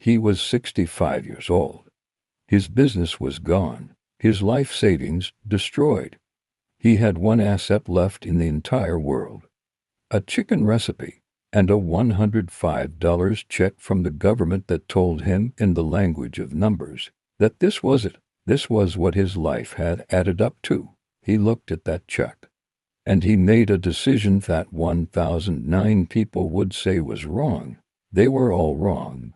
He was 65 years old. His business was gone, his life savings destroyed. He had one asset left in the entire world: a chicken recipe and a $105 check from the government that told him in the language of numbers that this was it. This was what his life had added up to. He looked at that check, and he made a decision that 1,009 people would say was wrong. They were all wrong.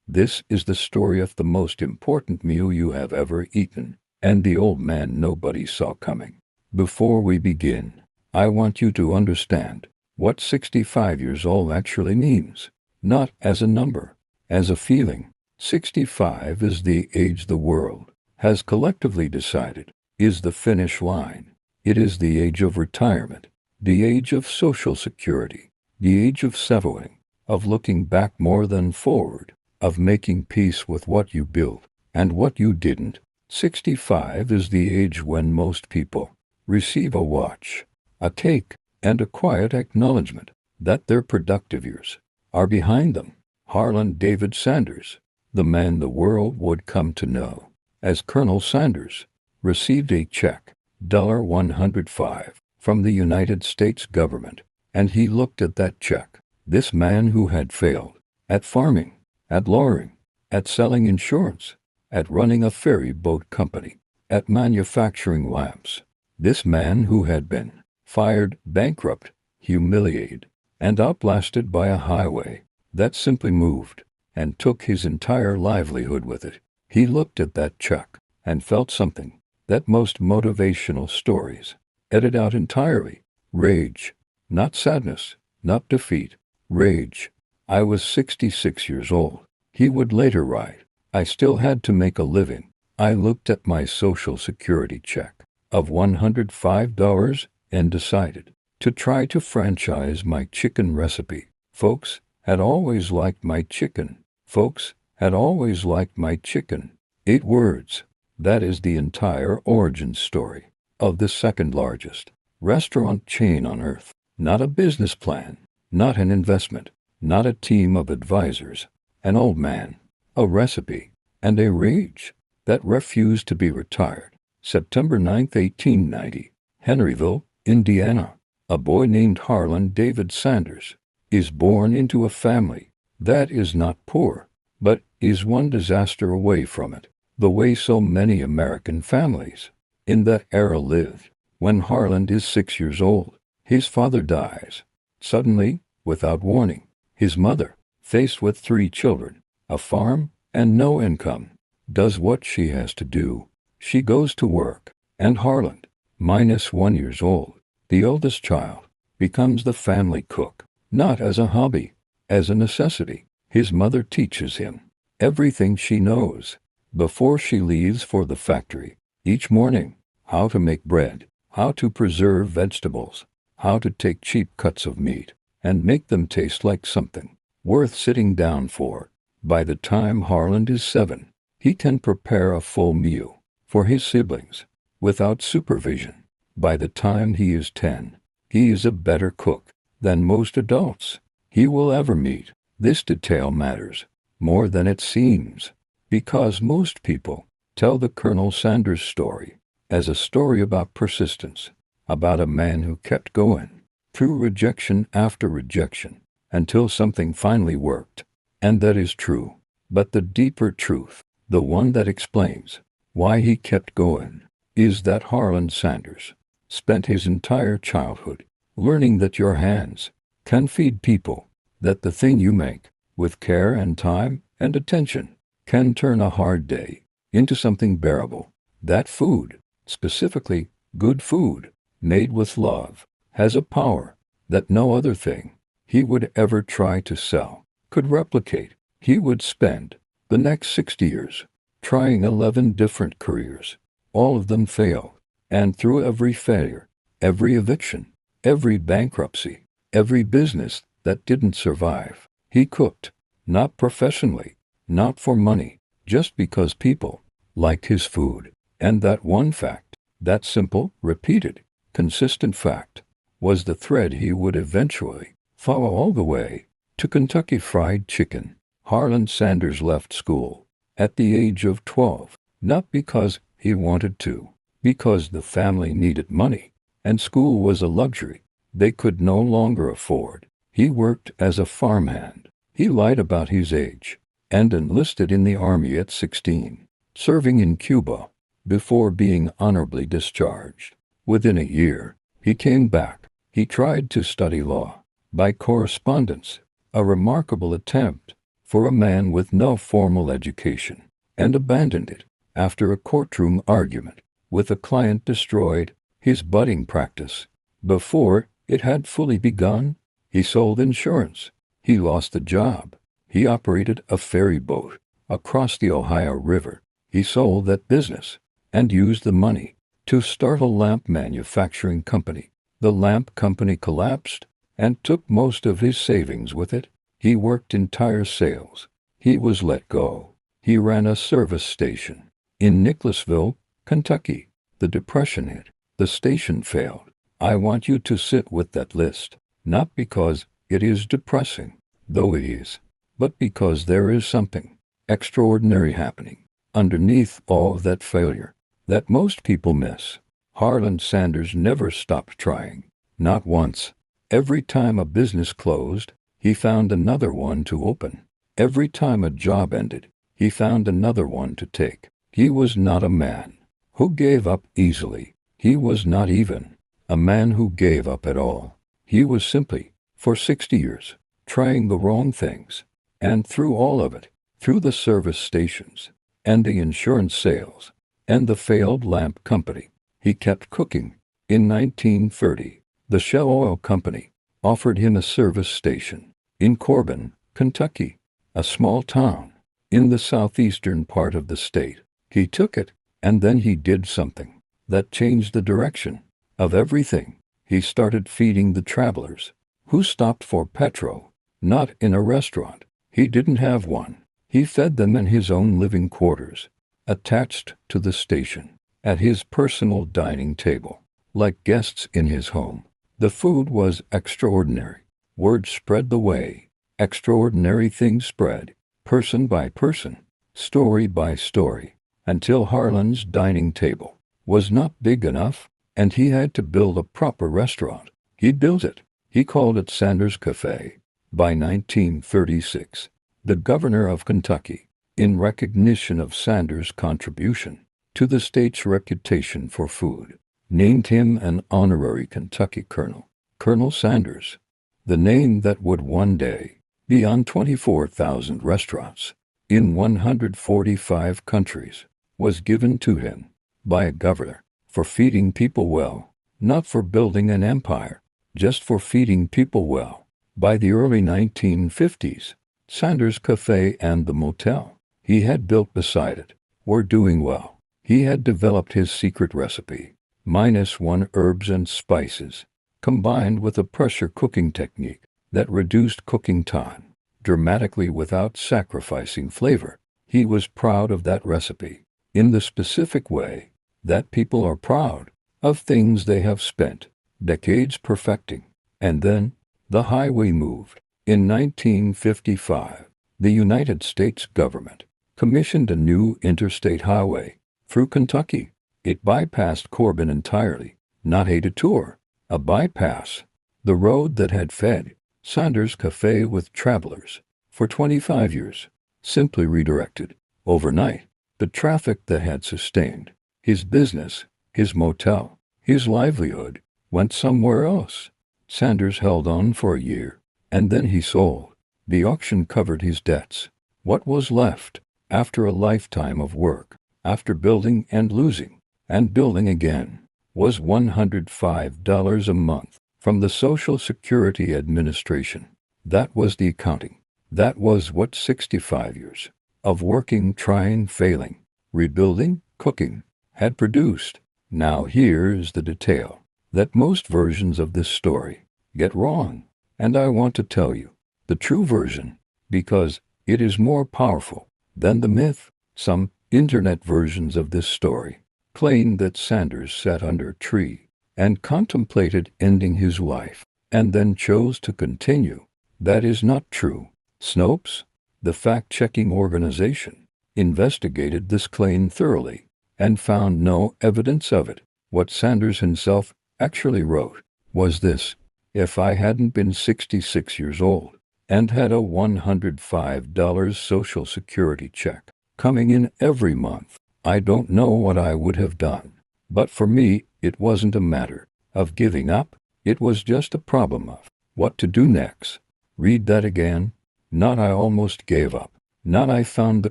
This is the story of the most important meal you have ever eaten, and the old man nobody saw coming. Before we begin, I want you to understand what 65 years old actually means, not as a number, as a feeling. 65 is the age the world has collectively decided is the finish line. It is the age of retirement, the age of Social Security, the age of settling, of looking back more than forward, of making peace with what you built and what you didn't. 65 is the age when most people receive a watch, a cake, and a quiet acknowledgement that their productive years are behind them. Harlan David Sanders, the man the world would come to know as Colonel Sanders, received a check, $105, from the United States government, and he looked at that check. This man who had failed at farming, at lawyering, at selling insurance, at running a ferry boat company, at manufacturing lamps. This man who had been fired, bankrupt, humiliated, and outlasted by a highway that simply moved and took his entire livelihood with it. He looked at that check and felt something that most motivational stories edit out entirely: rage, not sadness, not defeat, rage. I was 66 years old. He would later write, I still had to make a living. I looked at my Social Security check of $105 and decided to try to franchise my chicken recipe. Folks had always liked my chicken. Folks had always liked my chicken. 8 words. That is the entire origin story of the second largest restaurant chain on earth. Not a business plan, not an investment, not a team of advisors. An old man, a recipe, and a rage that refused to be retired. September 9, 1890, Henryville, Indiana. A boy named Harlan David Sanders is born into a family that is not poor, but is one disaster away from it, the way so many American families in that era lived. When Harlan is 6 years old, his father dies suddenly, without warning. His mother, faced with 3 children, a farm, and no income, does what she has to do. She goes to work, and Harlan, -1 years old, the oldest child, becomes the family cook, not as a hobby, as a necessity. His mother teaches him everything she knows before she leaves for the factory each morning: how to make bread, how to preserve vegetables, how to take cheap cuts of meat and make them taste like something worth sitting down for. By the time Harlan is 7, he can prepare a full meal for his siblings without supervision. By the time he is 10, he is a better cook than most adults he will ever meet. This detail matters more than it seems, because most people tell the Colonel Sanders story as a story about persistence, about a man who kept going through rejection after rejection until something finally worked. And that is true. But the deeper truth, the one that explains why he kept going, is that Harlan Sanders spent his entire childhood learning that your hands can feed people, that the thing you make with care and time and attention can turn a hard day into something bearable. That food, specifically good food, made with love, has a power that no other thing he would ever try to sell could replicate. He would spend the next 60 years trying 11 different careers. All of them failed, and through every failure, every eviction, every bankruptcy, every business that didn't survive, he cooked, not professionally, not for money, just because people liked his food. And that one fact, that simple, repeated, consistent fact, was the thread he would eventually follow all the way to Kentucky Fried Chicken. Harlan Sanders left school at the age of 12, not because he wanted to, because the family needed money, and school was a luxury they could no longer afford. He worked as a farmhand. He lied about his age and enlisted in the army at 16, serving in Cuba before being honorably discharged. Within a year, he came back. He tried to study law by correspondence, a remarkable attempt for a man with no formal education, and abandoned it after a courtroom argument with a client destroyed his budding practice. Before it had fully begun, he sold insurance. He lost the job. He operated a ferry boat across the Ohio River. He sold that business and used the money to start a lamp manufacturing company. The lamp company collapsed and took most of his savings with it. He worked in tire sales. He was let go. He ran a service station in Nicholasville, Kentucky. The Depression hit. The station failed. I want you to sit with that list, not because it is depressing, though it is, but because there is something extraordinary happening underneath all of that failure that most people miss. Harlan Sanders never stopped trying, not once. Every time a business closed, he found another one to open. Every time a job ended, he found another one to take. He was not a man who gave up easily. He was not even a man who gave up at all. He was simply, for 60 years, trying the wrong things. And through all of it, through the service stations, and the insurance sales, and the failed lamp company, he kept cooking. In 1930, the Shell Oil Company offered him a service station in Corbin, Kentucky, a small town in the southeastern part of the state. He took it, and then he did something that changed the direction of everything. He started feeding the travelers who stopped for petrol, not in a restaurant. He didn't have one. He fed them in his own living quarters, attached to the station, at his personal dining table, like guests in his home. The food was extraordinary. Word spread the way. Extraordinary things spread, person by person, story by story, until Harlan's dining table was not big enough, and he had to build a proper restaurant. He built it. He called it Sanders Cafe. By 1936, the governor of Kentucky, in recognition of Sanders' contribution to the state's reputation for food, named him an honorary Kentucky colonel, Colonel Sanders. The name that would one day be on 24,000 restaurants in 145 countries was given to him by a governor for feeding people well, not for building an empire, just for feeding people well. By the early 1950s, Sanders Cafe and the motel he had built beside it were doing well. He had developed his secret recipe, -1 herbs and spices, combined with a pressure cooking technique that reduced cooking time dramatically without sacrificing flavor. He was proud of that recipe in the specific way that people are proud of things they have spent decades perfecting. And then the highway moved. In 1955, the United States government commissioned a new interstate highway through Kentucky. It bypassed Corbin entirely, not a detour, a bypass. The road that had fed Sanders Cafe with travelers for 25 years simply redirected overnight. The traffic that had sustained his business, his motel, his livelihood, went somewhere else. Sanders held on for a year, and then he sold. The auction covered his debts. What was left, after a lifetime of work, after building and losing, and building again, was $105 a month from the Social Security Administration. That was the accounting. That was what 65 years of working, trying, failing, rebuilding, cooking, had produced. Now here is the detail that most versions of this story get wrong, and I want to tell you the true version because it is more powerful than the myth. Some internet versions of this story claim that Sanders sat under a tree and contemplated ending his life and then chose to continue. That is not true. Snopes, The fact-checking organization investigated this claim thoroughly and found no evidence of it. What Sanders himself actually wrote was this: "If I hadn't been 66 years old and had a $105 Social Security check coming in every month, I don't know what I would have done. But for me, it wasn't a matter of giving up. It was just a problem of what to do next." Read that again. Not I almost gave up. Not I found the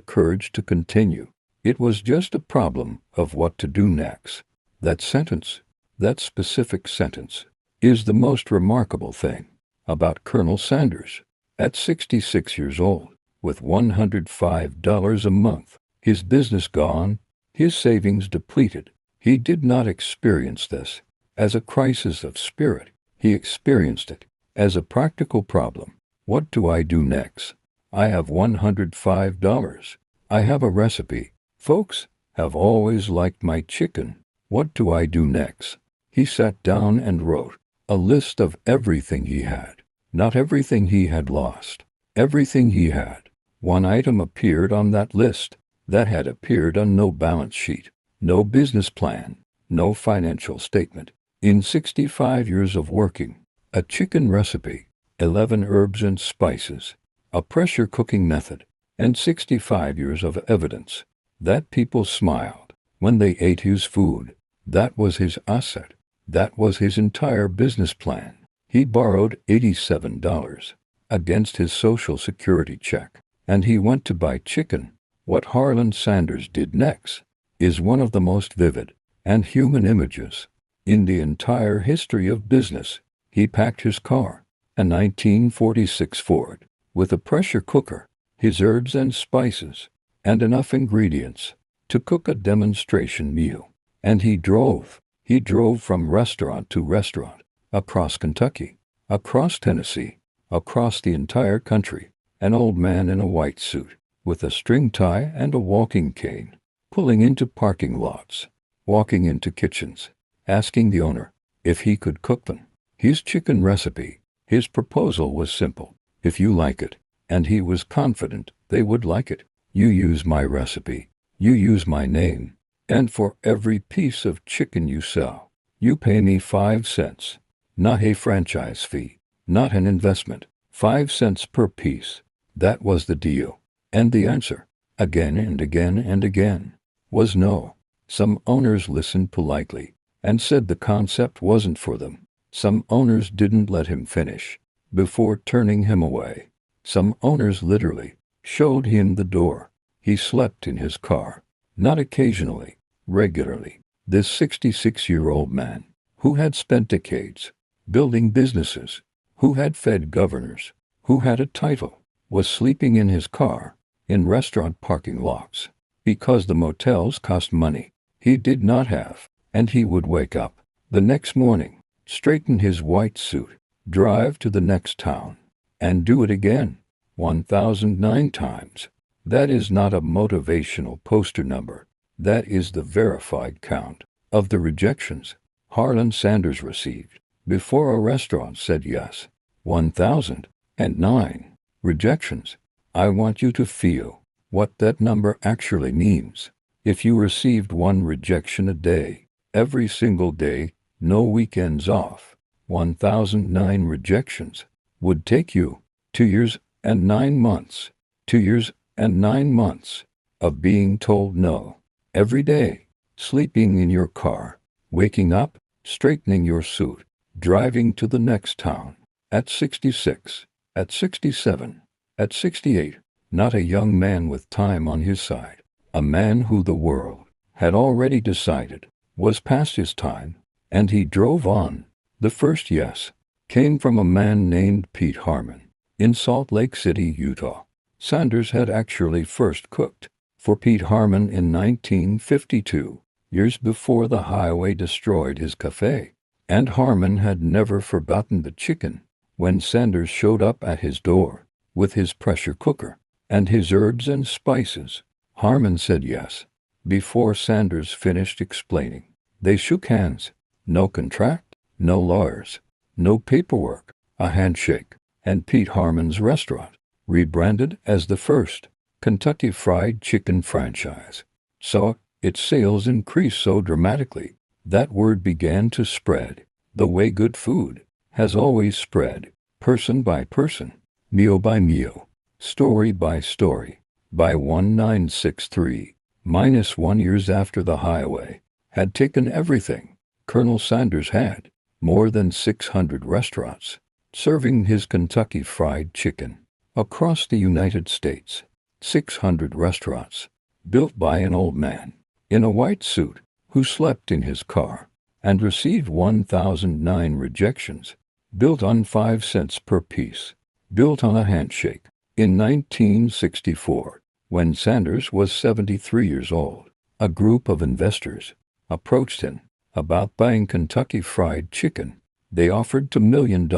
courage to continue. It was just a problem of what to do next. That sentence, that specific sentence, is the most remarkable thing about Colonel Sanders. At 66 years old, with $105 a month, his business gone, his savings depleted, he did not experience this as a crisis of spirit. He experienced it as a practical problem. What do I do next? I have $105. I have a recipe. Folks have always liked my chicken. What do I do next? He sat down and wrote a list of everything he had. Not everything he had lost. Everything he had. One item appeared on that list that had appeared on no balance sheet, no business plan, no financial statement. In 65 years of working, a chicken recipe, 11 herbs and spices, a pressure cooking method, and 65 years of evidence that people smiled when they ate his food. That was his asset. That was his entire business plan. He borrowed $87 against his Social Security check, and he went to buy chicken. What Harlan Sanders did next is one of the most vivid and human images in the entire history of business. He packed his car, a 1946 Ford, with a pressure cooker, his herbs and spices, and enough ingredients to cook a demonstration meal. And he drove. He drove from restaurant to restaurant, across Kentucky, across Tennessee, across the entire country. An old man in a white suit, with a string tie and a walking cane, pulling into parking lots, walking into kitchens, asking the owner if he could cook them. His chicken recipe, his proposal was simple: if you like it, and he was confident they would like it, you use my recipe, you use my name, and for every piece of chicken you sell, you pay me 5 cents. Not a franchise fee, not an investment, 5 cents per piece. That was the deal. And the answer, again and again and again, was no. Some owners listened politely and said the concept wasn't for them. Some owners didn't let him finish before turning him away. Some owners literally showed him the door. He slept in his car, not occasionally, regularly. This 66-year-old man, who had spent decades building businesses, who had fed governors, who had a title, was sleeping in his car, in restaurant parking lots, because the motels cost money he did not have. And he would wake up the next morning, straighten his white suit, drive to the next town, and do it again, 1,009 times. That is not a motivational poster number. That is the verified count of the rejections Harlan Sanders received before a restaurant said yes. 1,009 rejections. I want you to feel what that number actually means. If you received one rejection a day, every single day, no weekends off, 1,009 rejections would take you 2 years and 9 months. 2 years and 9 months of being told no every day, sleeping in your car, waking up, straightening your suit, driving to the next town. At 66, at 67, at 68, not a young man with time on his side, a man who the world had already decided was past his time, and he drove on. The first yes came from a man named Pete Harmon in Salt Lake City, Utah. Sanders had actually first cooked for Pete Harmon in 1952, years before the highway destroyed his cafe, and Harmon had never forgotten the chicken when Sanders showed up at his door with his pressure cooker and his herbs and spices. Harmon said yes before Sanders finished explaining. They shook hands. No contract, no lawyers, no paperwork, a handshake, and Pete Harmon's restaurant rebranded as the first Kentucky Fried Chicken franchise, saw its sales increase so dramatically that word began to spread, the way good food has always spread, person by person, meal by meal, story by story. By 1963, -1 years after the highway had taken everything, Colonel Sanders had more than 600 restaurants serving his Kentucky Fried Chicken across the United States. 600 restaurants built by an old man in a white suit who slept in his car and received 1,009 rejections, built on 5 cents per piece, built on a handshake. In 1964, when Sanders was 73 years old, a group of investors approached him about buying Kentucky Fried Chicken. They offered $2 million.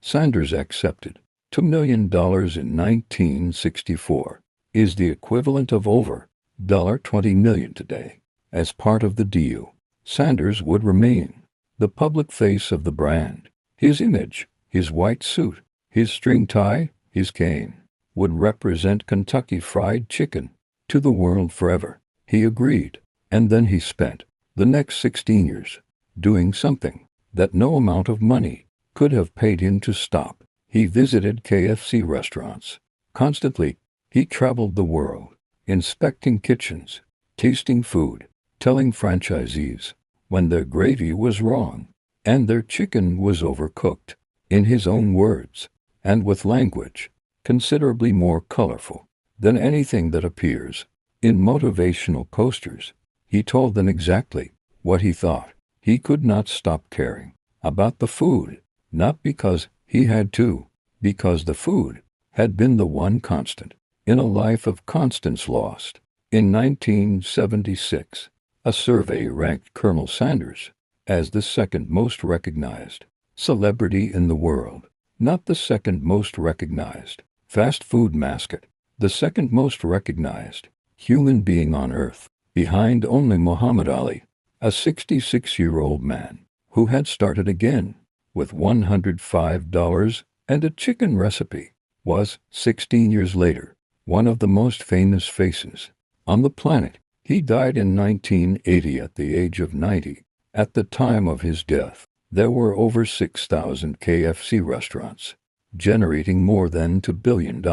Sanders accepted. $2 million in 1964 is the equivalent of over $20 million today. As part of the deal, Sanders would remain the public face of the brand. His image, his white suit, his string tie, his cane, would represent Kentucky Fried Chicken to the world forever. He agreed, and then he spent the next 16 years doing something that no amount of money could have paid him to stop. He visited KFC restaurants constantly. He traveled the world, inspecting kitchens, tasting food, telling franchisees when their gravy was wrong and their chicken was overcooked, in his own words, and with language considerably more colorful than anything that appears in motivational posters. He told them exactly what he thought. He could not stop caring about the food, not because he had to, because the food had been the one constant in a life of constants lost. In 1976, a survey ranked Colonel Sanders as the second most recognized celebrity in the world, not the second most recognized fast food mascot, the second most recognized human being on earth, behind only Muhammad Ali, a 66-year-old man who had started again with $105 and a chicken recipe, was 16 years later one of the most famous faces on the planet. He died in 1980 at the age of 90. At the time of his death, there were over 6,000 KFC restaurants, generating more than $2 billion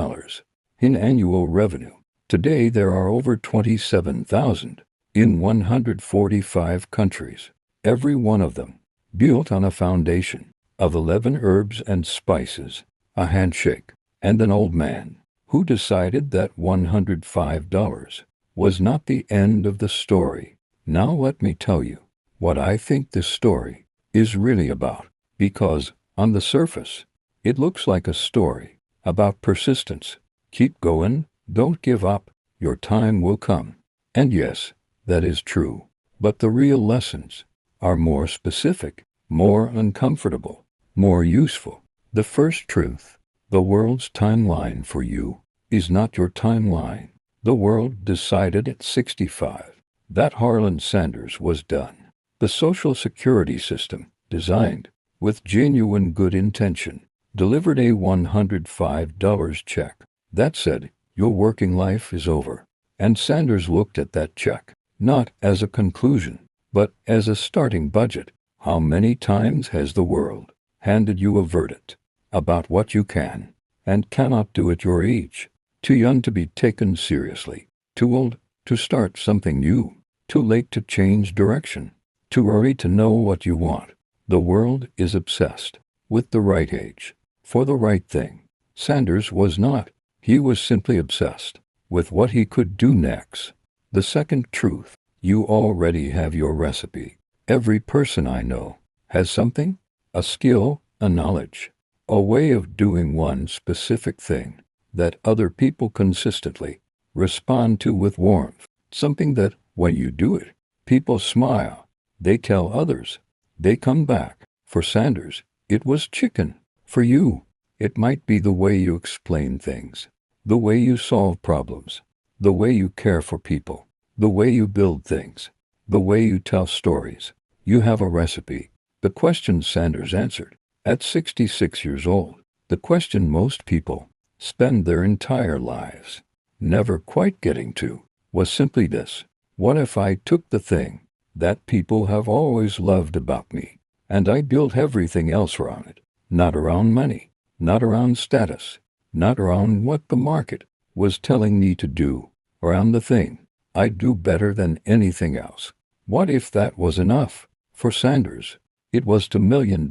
in annual revenue. Today there are over 27,000 in 145 countries, every one of them built on a foundation of 11 herbs and spices, a handshake, and an old man who decided that $105 was not the end of the story. Now let me tell you what I think this story is really about, because on the surface, it looks like a story about persistence. Keep going, don't give up, your time will come. And yes, that is true, but the real lessons are more specific, more uncomfortable, more useful. The first truth: the world's timeline for you is not your timeline. The world decided at 65 that Harlan Sanders was done. The Social Security system, designed with genuine good intention, delivered a $105 check that said, "Your working life is over." And Sanders looked at that check not as a conclusion, but as a starting budget. How many times has the world handed you a verdict about what you can and cannot do at your age? Too young to be taken seriously, too old to start something new, too late to change direction, too early to know what you want. The world is obsessed with the right age for the right thing. Sanders was not. He was simply obsessed with what he could do next. The second truth: you already have your recipe. Every person I know has something, a skill, a knowledge, a way of doing one specific thing that other people consistently respond to with warmth, something that, when you do it, people smile, they tell others, they come back. For Sanders, it was chicken. For you, it might be the way you explain things, the way you solve problems, the way you care for people, the way you build things, the way you tell stories. You have a recipe. The question Sanders answered at 66 years old, the question most people spend their entire lives never quite getting to, was simply this: what if I took the thing that people have always loved about me, and I built everything else around it? Not around money, not around status, not around what the market was telling me to do, around the thing I do better than anything else. What if that was enough? For Sanders, it was $2 million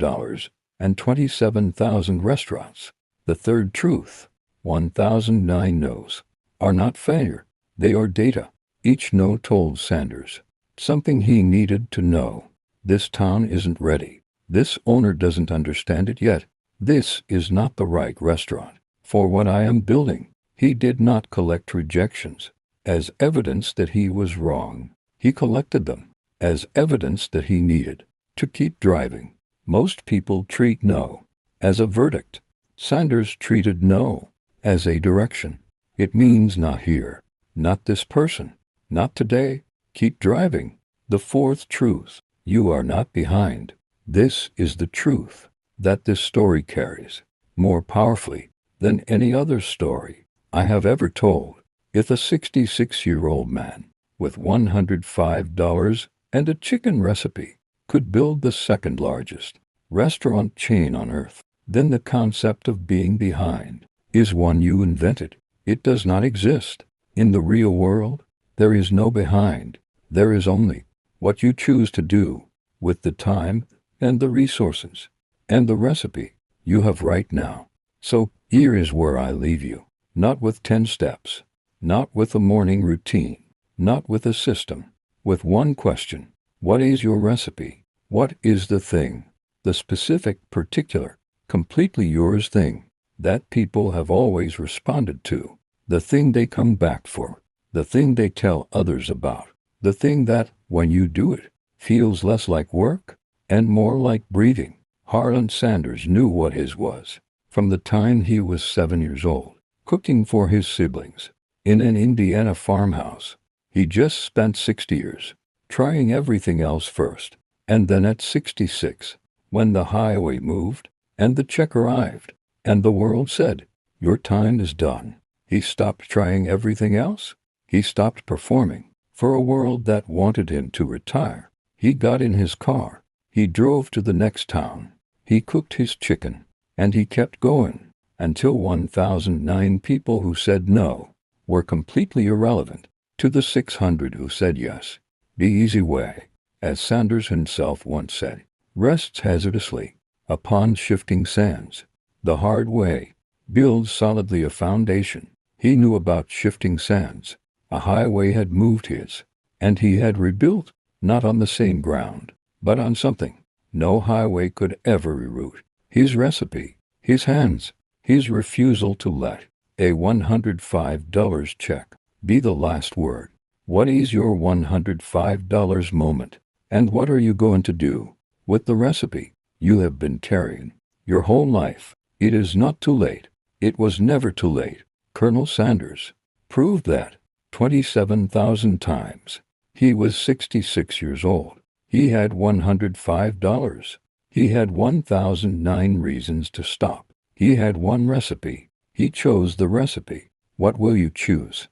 and 27,000 restaurants. The third truth: 1009 no's are not failure, they are data. Each no told Sanders something he needed to know. This town isn't ready. This owner doesn't understand it yet. This is not the right restaurant for what I am building. He did not collect rejections as evidence that he was wrong. He collected them as evidence that he needed to keep driving. Most people treat no as a verdict. Sanders treated no as a direction. It means not here, not this person, not today. Keep driving. The fourth truth: you are not behind. This is the truth that this story carries more powerfully than any other story I have ever told. If a 66-year-old man with $105 and a chicken recipe could build the second largest restaurant chain on earth, then the concept of being behind is one you invented. It does not exist. In the real world, there is no behind. There is only what you choose to do with the time and the resources and the recipe you have right now. So here is where I leave you. Not with 10 steps, not with a morning routine, not with a system, with one question: what is your recipe? What is the thing, the specific, particular, completely yours thing that people have always responded to, the thing they come back for, the thing they tell others about, the thing that, when you do it, feels less like work and more like breathing? Harlan Sanders knew what his was from the time he was 7 years old, cooking for his siblings in an Indiana farmhouse. He just spent 60 years trying everything else first, and then at 66, when the highway moved and the check arrived and the world said, "Your time is done," he stopped trying everything else. He stopped performing for a world that wanted him to retire. He got in his car. He drove to the next town. He cooked his chicken, and he kept going until 1009 people who said no were completely irrelevant to the 600 who said yes. The easy way, as Sanders himself once said, rests hazardously upon shifting sands. The hard way builds solidly a foundation. He knew about shifting sands. A highway had moved his, and he had rebuilt, not on the same ground, but on something no highway could ever reroute. His recipe, his hands, his refusal to let a $105 check be the last word. What is your $105 moment? And what are you going to do with the recipe you have been carrying your whole life? It is not too late. It was never too late. Colonel Sanders proved that 27,000 times. He was 66 years old. He had $105. He had 1,009 reasons to stop. He had one recipe. He chose the recipe. What will you choose?